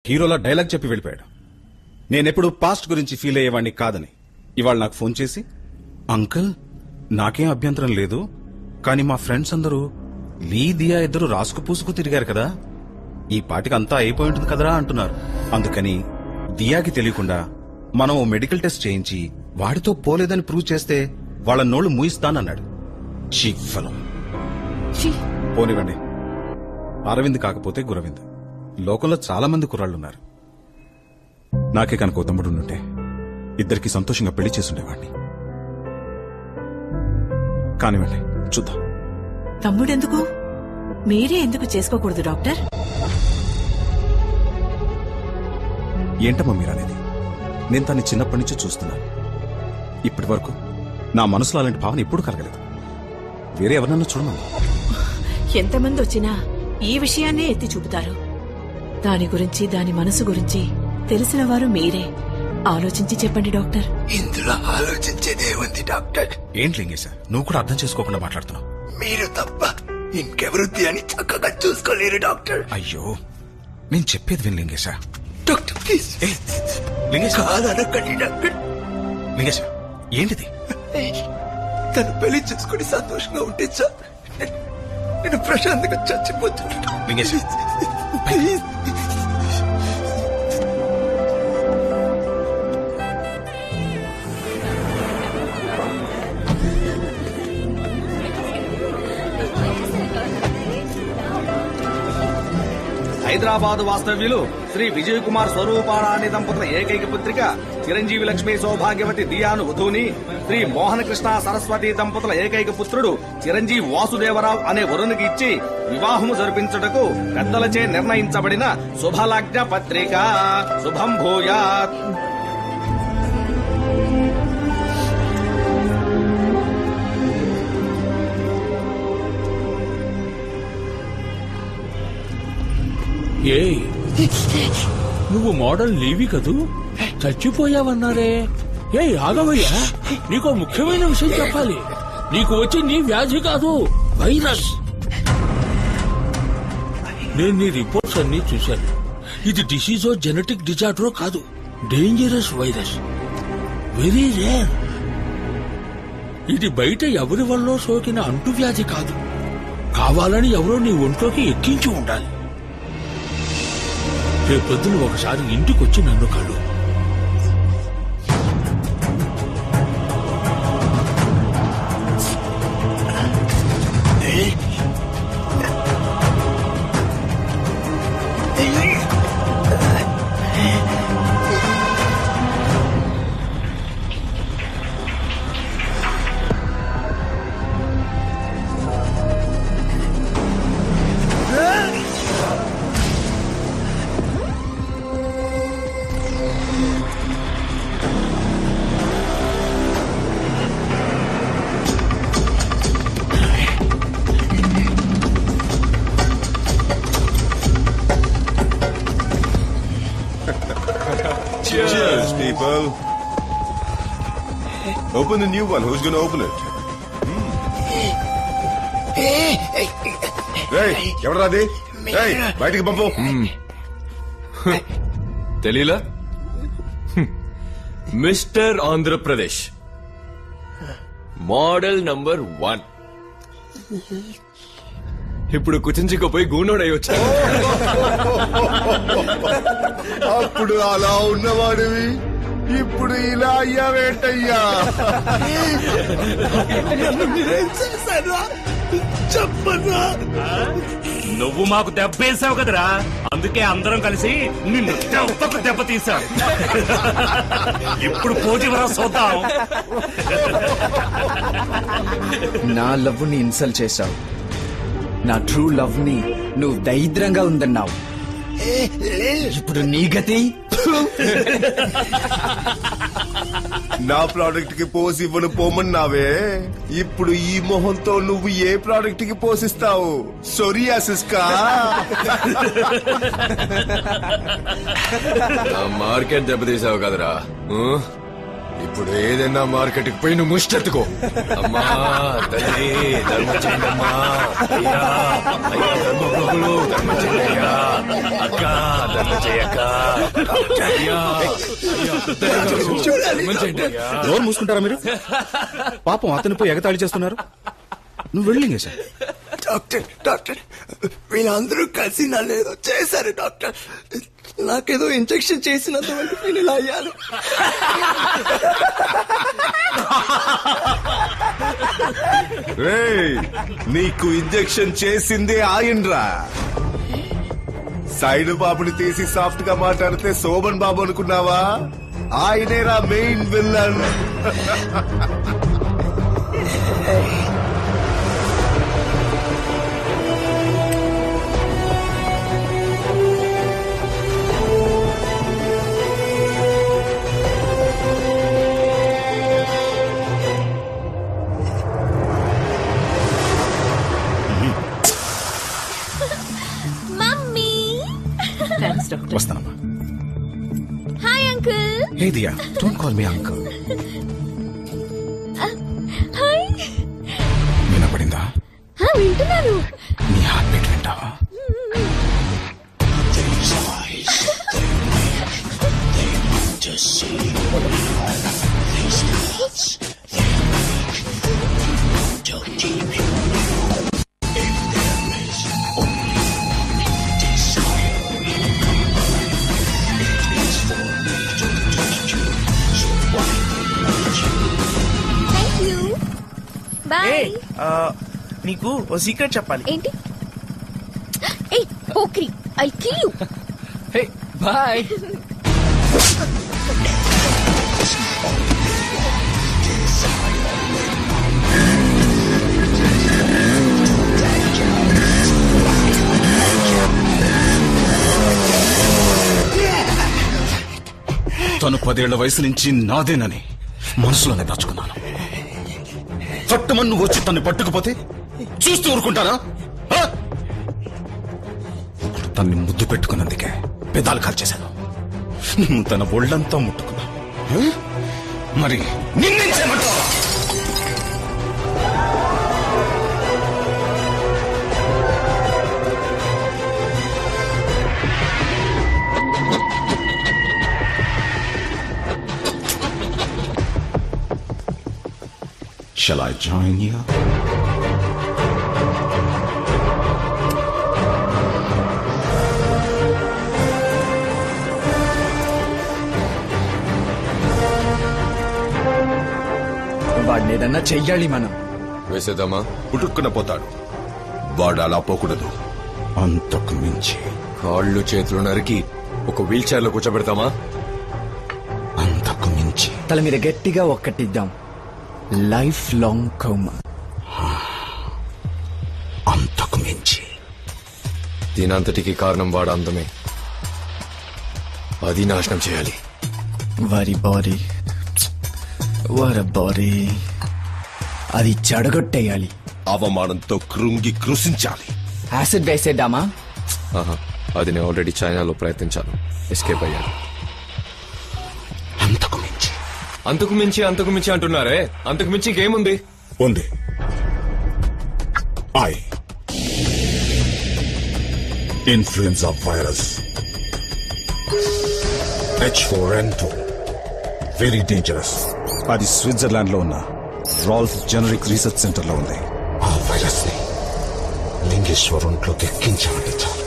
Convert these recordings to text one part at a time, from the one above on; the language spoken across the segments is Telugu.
హీరోలా డైలాగ్ చెప్పి వెళ్ళిపోయాడు. నేనెప్పుడు పాస్ట్ గురించి ఫీల్ అయ్యేవాడిని కాదని ఇవాళ నాకు ఫోన్ చేసి, అంకుల్ నాకేం అభ్యంతరం లేదు, కానీ మా ఫ్రెండ్స్ అందరూ లీ దియా ఇద్దరు రాసుకు పూసుకు తిరిగారు కదా, ఈ పాటికి అంతా అయిపోయి ఉంటుంది కదరా అంటున్నారు. అందుకని దియాకి తెలియకుండా మనం ఓ మెడికల్ టెస్ట్ చేయించి వాడితో పోలేదని ప్రూవ్ చేస్తే వాళ్ళ నోళ్లు మూయిస్తానన్నాడు. చీఫలం పోనివ్వండి. అరవింద్ కాకపోతే గురవింద్. లోకంలో చాలా మంది కుర్రాళ్లున్నారు. నాకే కనుక తమ్ముడుంటే ఇద్దరికి సంతోషంగా పెళ్లి చేసుండేవాణ్ణి. కానివ్వండి, చూద్దాం. తమ్ముడెందుకు? మీరే ఎందుకు చేసుకోకూడదు డాక్టర్? ఏంటమ్మా మీరనేది? నేను తన్ని చిన్నప్పటి నుంచి చూస్తున్నాను. ఇప్పటి వరకు నా మనసులో అలాంటి భావన ఎప్పుడు కలగలేదు. వేరే ఎవరన్నా చూడమన్నా. ఎంతమంది వచ్చినా ఈ విషయాన్నే ఎత్తి చూపుతారు. దాని గురించి, దాని మనసు గురించి తెలిసిన వారు మీరే. ఆలోచించి చెప్పండి డాక్టర్. ఇందులో ఆలోచించేదే ఉంది డాక్టర్. ఏంటి లింగేశా, నువ్వు కూడా అర్థం చేసుకోకుండా మాట్లాడుతున్నావు. మీరు తప్ప ఇంకెవరు అని చక్కగా చూసుకోలేరు డాక్టర్. అయ్యో, నేను చెప్పేది విను లింగేశా. Doctor please. లింగేశా, కాదనకండి డాక్టర్. లింగేశా, ఏంటిది? తను పెళ్లి చేసుకుని సంతోషంగా ఉంటే సార్ నేను ప్రశాంతంగా చచ్చిపోతున్నాను. లింగేశా, ప్లీజ్. హైదరాబాద్ వాస్తవ్యులు శ్రీ విజయ్ కుమార్ స్వరూపారాణి దంపతుల ఏకైక పుత్రిక చిరంజీవి లక్ష్మీ సౌభాగ్యవతి దియాను వధూని, శ్రీ మోహన కృష్ణ సరస్వతి దంపతుల ఏకైక పుత్రుడు చిరంజీవి వాసుదేవరావు అనే వరునికి ఇచ్చి వివాహము జరిపించుటకు పెద్దలచే నిర్ణయించబడిన శుభలగ్న పత్రిక. శుభం భూయాత్. ఏయ్, నువ్వు మోడల్ లీవి కదూ? చచ్చిపోయావన్నారే. ఏయ్ ఆగవయ్యా, నీకో ముఖ్యమైన విషయం చెప్పాలి. నీకు వచ్చి నీ వ్యాధి కాదు, వైరస్. నేను నీ రిపోర్ట్స్ అన్ని చూశాను. ఇది డిసీజో జెనెటిక్ డిజార్డరో కాదు, డేంజరస్ వైరస్, వెరీ రేర్. ఇది బయట ఎవరి వల్ల సోకిన అంటువ్యాధి కాదు. కావాలని ఎవరో నీ ఒంట్లోకి ఎక్కించి ఉండాలి. రేపొద్దున ఒకసారి ఇంటికొచ్చి నన్ను కలు. Cheers, people. Open the new one. Who's going to open it? Hey, ఎవరు రాది? Hey, బయటికి పంపు. తెలీలా? Mister Andhra Pradesh model number 1. ఇప్పుడు కుచించుకుపోయి గూనోడై వచ్చా. అప్పుడు అలా ఉన్నవాడివి, ఇప్పుడు ఇలా అయ్యావేంటయ్యా? చెప్పరా? నువ్వు మాకు దెబ్బేసావు కదరా, అందుకే అందరం కలిసి నిన్ను దెబ్బ తీసాం. ఇప్పుడు పోటీవరా చూద్దాం. నా లవ్ ని ఇన్సల్ట్ చేశావు. నా ట్రూ లవ్ ని నువ్వు దరిద్రంగా ఉందన్నావు. ఇప్పుడు నీ గతి. నా ప్రోడక్ట్ కి పోసి ఇవ్వను పోమన్నావే, ఇప్పుడు ఈ మొహంతో నువ్వు ఏ ప్రోడక్ట్ కి పోసిస్తావు? సోరియాసిస్ కా? మార్కెట్ దెబ్బతీసావు కదరా. ఇప్పుడు ఏదైనా మార్కెట్ కి పోయి నువ్వు ముష్టెత్తుకో. అమ్మా తల్లి ధర్మ చేయండమ్మా, అయ్యా అయ్యా ధర్మ ప్రభులు ధర్మ చేయ్యా, అక్క ధర్మ చేయక్క, అయ్యా అయ్యా ధర్మ చేయండి అయ్యా. నోరు మూసుకుంటారా మీరు? పాపం అతనిపై ఎగతాళి చేస్తున్నారు. నువ్వు వెళ్ళింగే సార్. డాక్టర్ డాక్టర్ వీళ్ళందరూ కలిసి నన్ను ఏదో చేశారు డాక్టర్. నాకేదో ఇంజెక్షన్ చేసినంత వరకు నేను ఇలా అయ్యాను. నీకు ఇంజెక్షన్ చేసిందే ఆయనరా. సైడ్ బాబుని తీసి సాఫ్ట్ గా మాట్లాడితే శోభన్ బాబు అనుకున్నావా? ఆయనేరా మెయిన్ విల్లన్. వస్తానమ్మా. Hi uncle. Hey Diya, don't call me uncle. Hi. వినపడిందా? వింటున్నాను. నీ హార్ట్ బీట్ వింటావా? బాయ్. నీకు ఓ సీక్రెట్ చెప్పాలి. ఏంటి? ఏయ్ Pokiri, I kill you. Hey bye. తను 10 ఏళ్ల వయసు నుంచి నాదేనని మనసులోనే దాచుకున్నాను. చట్టమన్ను వచ్చి తను పట్టుకుపోతే చూస్తూ ఊరుకుంటారా? తన్ని ముద్దు పెట్టుకున్నందుకే పెదాలు కాల్చేశాను. నువ్వు తన ఒళ్ళంతా ముట్టుకున్నావు. మరి నిన్నేం చేయమంటావా? Shall I join you? వాడిని ఏదన్నా చెయ్యాలి మనం. వేసేద్దామా? పుట్టుక్కున పోతాడు వాడు. అలా పోకూడదు. అంతకు మించి కాళ్ళు చేతులు నరికి ఒక వీల్ చైర్ లో కూర్చోబెడతామా? అంతకు మించి తల మీద గట్టిగా ఒక్కటిద్దాం. Life long coma. అంతకు మించి దీనంతటికి కారణం వాడు అందమే. అది నాశనం చేయాలి. వారి బాడీ బాడీ అది చెడగొట్టేయాలి. అవమానంతో కృంగి కృషించాలి. యాసిడ్ వేసేద్దామా? ఆహా, అది నేను ఆల్రెడీ చైనాలో ప్రయత్నించాను. ఎస్కేప్ అయ్యాను. అంతకు మించి అంతకు మించి అంతకు మించి అంటున్నారే, అంతకు మించి ఇంకేముంది? ఉంది. Influenza virus H4N2 very dangerous. అది స్విట్జర్లాండ్ లో ఉన్న రాల్ఫ్ జెనరిక్ రీసెర్చ్ సెంటర్ లో ఉంది. ఆ వైరస్ ని లింగేశ్వరంలోకి ఎక్కించామంటే చాలు,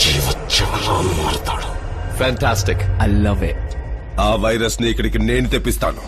జీవోత్సవంలో మారుతాడు. ఫ్యాంటాస్టిక్. I love it. ఆ వైరస్ ని ఇక్కడికి నేను తెప్పిస్తాను.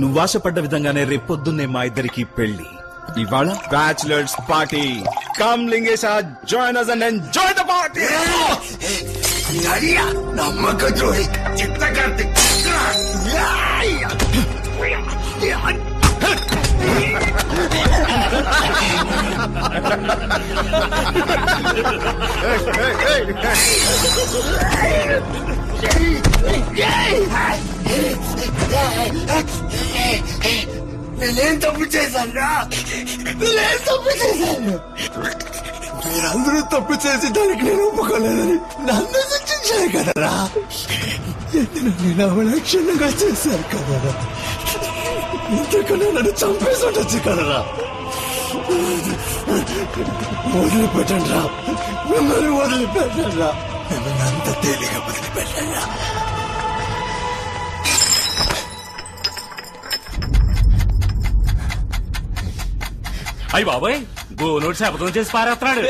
నువ్వు ఆశపడ్డ విధంగానే రేపొద్దున్నే మా ఇద్దరికి పెళ్లి. ఇవాళ bachelors party. Come Lingesh, join us and enjoy the party. నమ్మక ద్రోహి చిత్తకార్తి. నేనేం తప్పు చేశాను? మీరందరూ తప్పు చేసి దానికి నేను ఒప్పుకోలేదని నన్ను శిక్షించారు కదరా. నేను అవలక్షణంగా చేశాను కదరా. ఇంతకన్నా నన్ను చంపేసి ఉండొచ్చు కదరా. వదిలిపెట్టండి రా, మిమ్మల్ని వదిలిపెట్టండి రా, మిమ్మల్ని అంత తేలిగా వదిలిపెట్టండి రా. అయ్యి బాబాయ్, గోనోడు శపథం చేసి పారేస్తున్నాడు.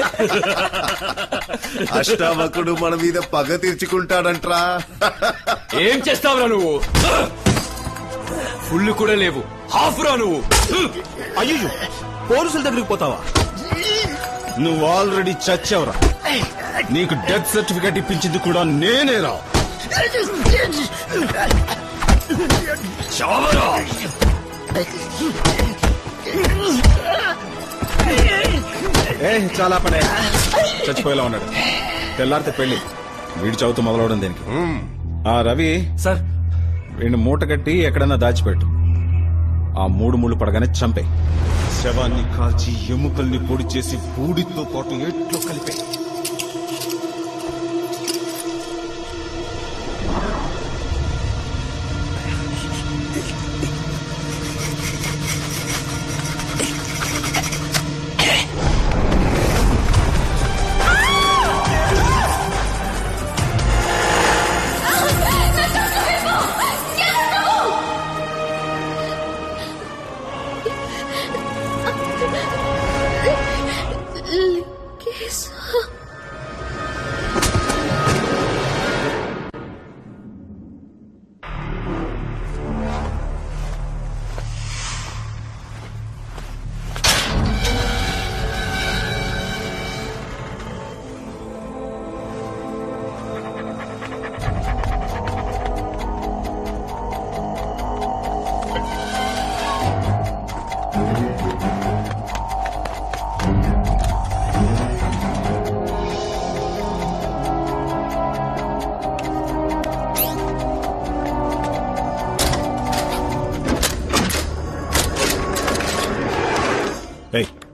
అష్టావకుడు మన మీద పగ తీర్చుకుంటాడంట్రా. ఏం చేస్తావురా నువ్వు? ఫుల్ కూడా లేవు, హాఫ్ రా నువ్వు. అయ్యో, పోలీసుల దగ్గరికి పోతావా? నువ్వు ఆల్రెడీ చచ్చావురా. నీకు డెత్ సర్టిఫికేట్ ఇప్పించింది కూడా నేనేరా. చావరా. చాలా పనే. చచ్చిపోయేలా ఉన్నాడు. తెల్లారితే పెళ్లి. వీడి చదువుతూ మొదలవడం దేనికి? ఆ రవి సార్, వీడిని మూట కట్టి ఎక్కడన్నా దాచిపెట్టు. ఆ 3 ముళ్ళు పడగానే చంపే. శవాన్ని కాల్చి ఎముకల్ని పొడి చేసి బూడితో పాటు ఏట్లో కలిపే.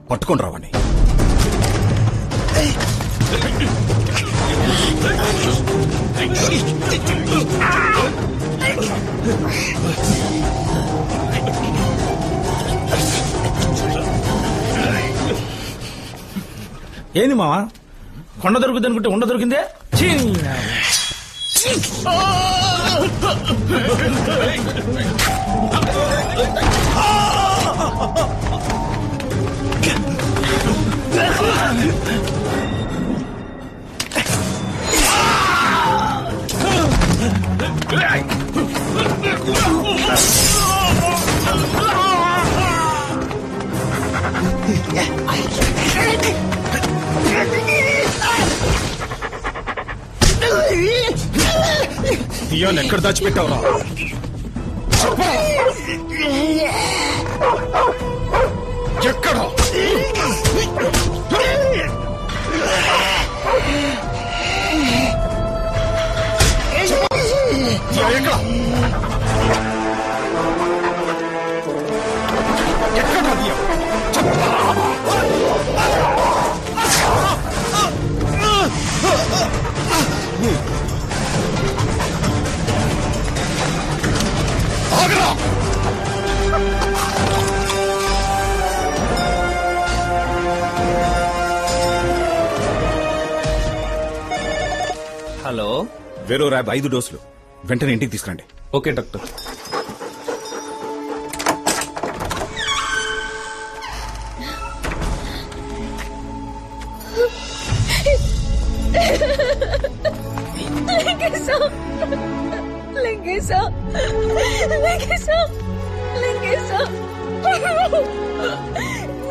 పట్టుకొని రావని. ఏంది మావా, కొండ దొరుకుతుంది అనుకుంటే ఉండ దొరికిందే. దియాన్ ఎక్కడ దాచిపెట్టావురా? ఎక్కడ? హలో, వేరో ర్యాబ్ 5 డోసులు వెంటనే ఇంటికి తీసుకురండి. Okay doctor. లింగేశా, లింగేశా, లింగేశా, లింగేశా,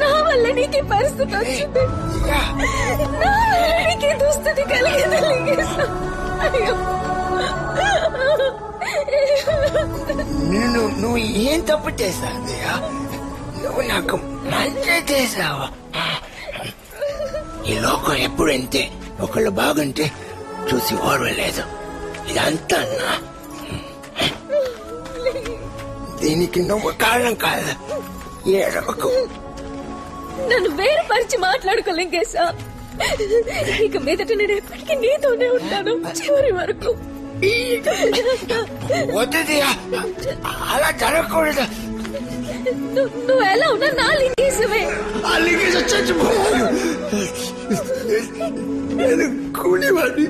నా వల్ల నీకు ఈ పరిస్థితి వచ్చింది, నా వల్ల నీకు ఈ దుస్థితి కలిగింది లింగేశా. అయ్యో, నువ్వు ఏం తప్పు చేశావయ్యా? నువ్వు నాకు మంచి చేశావా? ఈ లోకం ఎప్పుడు అంతే, ఒకళ్ళు బాగుంటే చూసి ఓర్వలేదు. ఇదంతా అన్నా, దీనికి నువ్వు కారణం కాదు. ఏడవకు. నన్ను వేరుపరిచి మాట్లాడుకో లింగేశా. ఇక మీదట నేను ఎప్పటికీ నీతోనే ఉంటాను చివరి వరకు. వద్దదియా, అలా జరగకూడదు. నువ్వు ఎలా ఉన్నా నా లింగేశమే. ఆ లింగేశ చచ్చిపోయాడు. నేను కూలివాడిని.